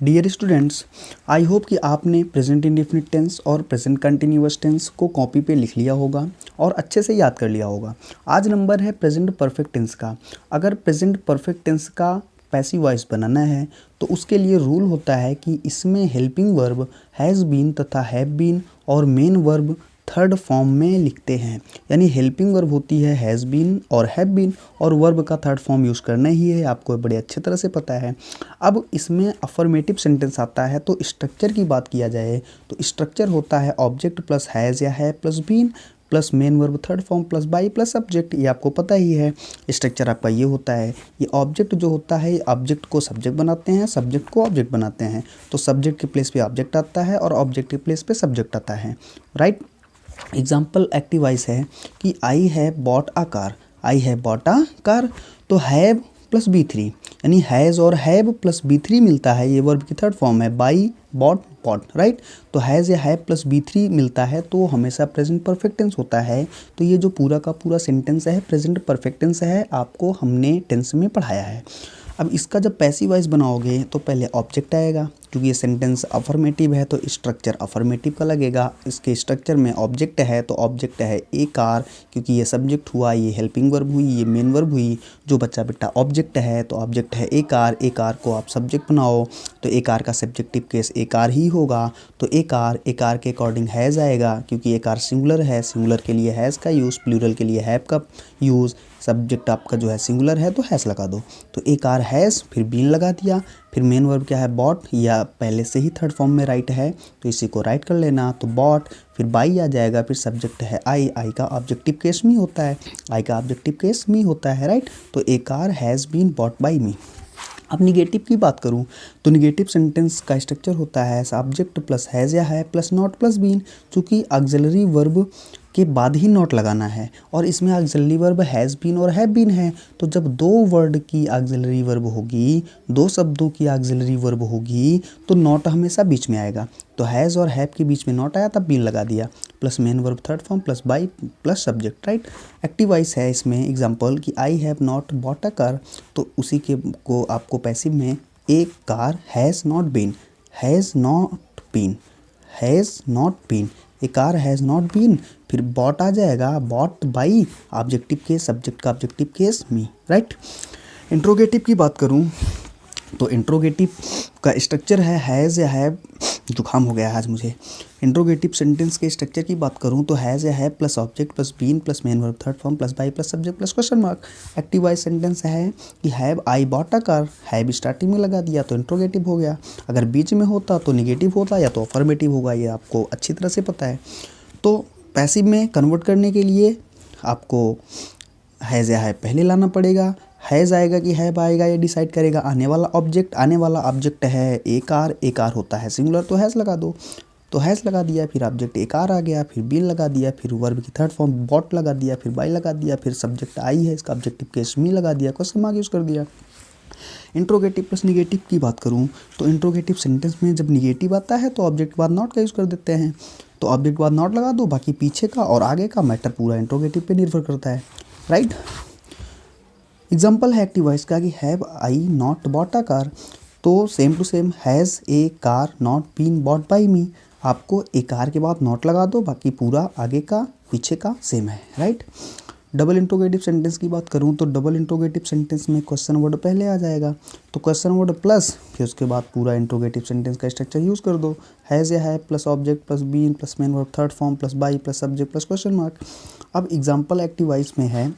Dear students, I hope कि आपने present indefinite tense और प्रेजेंट कंटिन्यूअस टेंस को कॉपी पे लिख लिया होगा और अच्छे से याद कर लिया होगा। आज नंबर है प्रेजेंट परफेक्ट टेंस का। अगर प्रेजेंट परफेक्ट टेंस का पैसिव वॉइस बनाना है तो उसके लिए रूल होता है कि इसमें हेल्पिंग वर्ब हैज़ बीन तथा हैव बीन और मेन वर्ब थर्ड फॉर्म में लिखते हैं। यानी हेल्पिंग वर्ब होती है हैज़ बीन और हैव बीन और वर्ब का थर्ड फॉर्म यूज़ करना ही है, आपको बड़े अच्छे तरह से पता है। अब इसमें अफर्मेटिव सेंटेंस आता है तो स्ट्रक्चर की बात किया जाए तो स्ट्रक्चर होता है ऑब्जेक्ट प्लस हैज़ या है plus been plus main verb third form plus by plus subject. ये आपको पता ही है। स्ट्रक्चर आपका ये होता है, ये ऑब्जेक्ट जो होता है ऑब्जेक्ट को सब्जेक्ट बनाते हैं, सब्जेक्ट को ऑब्जेक्ट बनाते हैं। तो सब्जेक्ट के प्लेस पे ऑब्जेक्ट आता है और ऑब्जेक्ट के प्लेस पे सब्जेक्ट आता है, राइट। एग्जाम्पल एक्टिव वॉइस है कि I have bought a car, I have bought a car. तो हैव प्लस B3 यानी हैज़ और हैव प्लस B3 मिलता है, ये वर्ब की थर्ड फॉर्म है, बाई बॉट बॉट, राइट। तो हैज़ या हैव प्लस B3 मिलता है तो हमेशा प्रेजेंट परफेक्ट टेंस होता है। तो ये जो पूरा का पूरा सेंटेंस है प्रेजेंट परफेक्ट टेंस है, आपको हमने टेंस में पढ़ाया है। अब इसका जब पैसिव वॉइस बनाओगे तो पहले ऑब्जेक्ट आएगा, क्योंकि ये सेंटेंस अफर्मेटिव है तो स्ट्रक्चर अफर्मेटिव का लगेगा। इसके स्ट्रक्चर में ऑब्जेक्ट है तो ऑब्जेक्ट है ए कार, क्योंकि ये सब्जेक्ट हुआ, ये हेल्पिंग वर्ब हुई, ये मेन वर्ब हुई। जो बच्चा बेटा ऑब्जेक्ट है तो ऑब्जेक्ट है ए कार, ए कार को आप सब्जेक्ट बनाओ तो ए कार का सब्जेक्टिव केस ए कार ही होगा। तो ए कार के अकॉर्डिंग हैज़ आएगा, क्योंकि ए कार सिंगुलर है, सिंगुलर के लिए हैज़ का यूज़, प्लूरल के लिए हैव का यूज़। सब्जेक्ट आपका जो है सिंगुलर है तो हैज़ लगा दो। तो ए कार हैज़, फिर बीन लगा दिया, फिर मेन वर्ब क्या है बॉट, या पहले से ही थर्ड फॉर्म में राइट है तो इसी को राइट कर लेना। तो बॉट, फिर बाई आ जाएगा, फिर सब्जेक्ट है आई, आई का ऑब्जेक्टिव केस में होता है, आई का ऑब्जेक्टिव केस में होता है, राइट। तो a car has been bought by me. अब निगेटिव की बात करूं तो निगेटिव सेंटेंस का स्ट्रक्चर होता है सब्जेक्ट प्लस हैज़ या है प्लस नॉट प्लस बीन, चूँकि ऑक्सिलरी वर्ब के बाद ही नॉट लगाना है और इसमें ऑक्सिलरी वर्ब हैज़ बीन और हैव बीन है। तो जब दो वर्ड की ऑक्सिलरी वर्ब होगी, दो शब्दों की ऑक्सिलरी वर्ब होगी तो नॉट हमेशा बीच में आएगा। तो हैज़ और हैव के बीच में नॉट आया तब बीन लगा दिया, plus main verb third form plus by plus subject, right. Active voice है इसमें एग्जांपल कि I have not bought a car, तो उसी के को आपको पैसिव में a car has not been, has not been, has not been, a car has not been, फिर बॉट आ जाएगा, bought by objective case, subject का objective case me, right. Interrogative की बात करूं तो इंट्रोगेटिव का स्ट्रक्चर है हैज़ या हैव, जुकाम हो गया है आज मुझे। इंट्रोगेटिव सेंटेंस के स्ट्रक्चर की बात करूं तो हैज़ या have plus object plus been plus main verb third form plus by plus subject plus question mark. Active voice sentence है कि have I bought a car, have starting में लगा दिया तो इंट्रोगेटिव हो गया, अगर बीच में होता तो निगेटिव होता या तो अफर्मेटिव होगा, ये आपको अच्छी तरह से पता है। तो पैसिव में कन्वर्ट करने के लिए आपको हैज़ या हैव पहले लाना पड़ेगा, हैज़ आएगा कि हैव आएगा ये डिसाइड करेगा आने वाला ऑब्जेक्ट। आने वाला ऑब्जेक्ट है ए कार होता है सिंगुलर तो हैज़ लगा दो, तो हैज़ लगा दिया, फिर ऑब्जेक्ट ए कार आ गया, फिर बीन लगा दिया, फिर वर्ब की थर्ड फॉर्म बॉट लगा दिया, फिर बाई लगा दिया, फिर सब्जेक्ट आई है इसका ऑब्जेक्टिव केस मी लगा दिया, क्वेश्चन मार्क यूज़ कर दिया। इंट्रोगेटिव प्लस निगेटिव की बात करूं तो इंट्रोगेटिव सेंटेंस में जब निगेटिव आता है तो ऑब्जेक्ट के बाद नॉट का यूज़ कर देते हैं, तो ऑब्जेक्ट के बाद नॉट लगा दो, बाकी पीछे का और आगे का मैटर पूरा इंट्रोगेटिव पे निर्भर करता है, राइट। एग्जाम्पल है एक्टिव वॉइस का कि have I not bought a car, तो same to same has a car not been bought by me, आपको ए कार के बाद नॉट लगा दो, बाकी पूरा आगे का पीछे का सेम है, राइट। डबल इंट्रोगेटिव सेंटेंस की बात करूं तो डबल इंट्रोगेटिव सेंटेंस में क्वेश्चन वर्ड पहले आ जाएगा, तो क्वेश्चन वर्ड प्लस फिर उसके बाद पूरा इंट्रोगेटिव सेंटेंस का स्ट्रक्चर यूज़ कर दो, हैज़ या have plus object plus been plus main verb third form plus by plus subject plus question mark. अब एग्जाम्पल एक्टिव वॉइस में है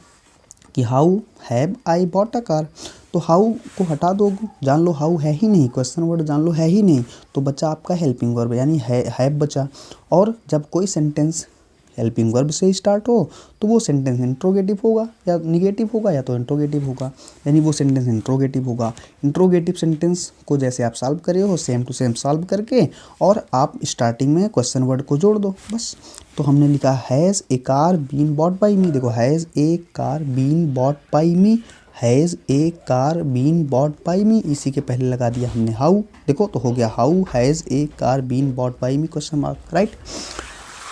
कि how have I bought a car, तो how को हटा दो, जान लो हाउ है ही नहीं, क्वेश्चन वर्ड जान लो है ही नहीं, तो बचा आपका हेल्पिंग वर्ब यानी हैव बचा। और जब कोई सेंटेंस हेल्पिंग वर्ब से स्टार्ट हो तो वो सेंटेंस इंट्रोगेटिव होगा या निगेटिव होगा या तो इंट्रोगेटिव होगा, यानी वो सेंटेंस इंट्रोगेटिव होगा। इंट्रोगेटिव सेंटेंस को जैसे आप सॉल्व करे हो सेम टू सेम सॉल्व करके और आप स्टार्टिंग में क्वेश्चन वर्ड को जोड़ दो बस। तो हमने लिखा has a car been bought by me, देखो has a car been bought by me, has a car been bought by me, इसी के पहले लगा दिया हमने हाउ, देखो तो हो गया how has a car been bought by me question mark, right.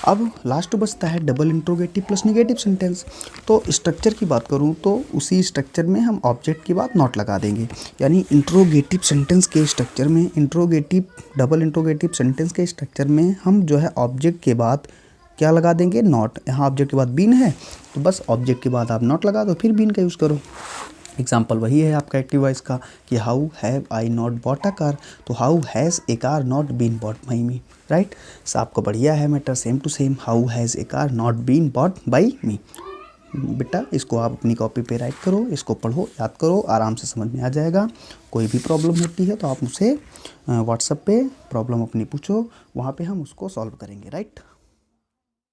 अब लास्ट बचता है double interrogative plus negative sentence. तो स्ट्रक्चर की बात करूँ तो उसी स्ट्रक्चर में हम ऑब्जेक्ट के बाद नॉट लगा देंगे, यानी इंट्रोगेटिव सेंटेंस के स्ट्रक्चर में, डबल इंट्रोगेटिव सेंटेंस के स्ट्रक्चर में हम जो है ऑब्जेक्ट के बाद क्या लगा देंगे, नॉट। यहाँ ऑब्जेक्ट के बाद बीन है तो बस ऑब्जेक्ट के बाद आप नॉट लगा दो, फिर बीन का यूज़ करो। एग्जाम्पल वही है आपका एक्टिव वॉइस का कि how have I not bought a car, तो how has a car not been bought by me, right. So आपको बढ़िया है matter, same to same, how has a car not been bought by me. बेटा इसको आप अपनी copy पे right करो, इसको पढ़ो, याद करो, आराम से समझ में आ जाएगा। कोई भी प्रॉब्लम होती है तो आप मुझसे व्हाट्सएप पे प्रॉब्लम अपनी पूछो, वहाँ पे हम उसको सॉल्व करेंगे, राइट।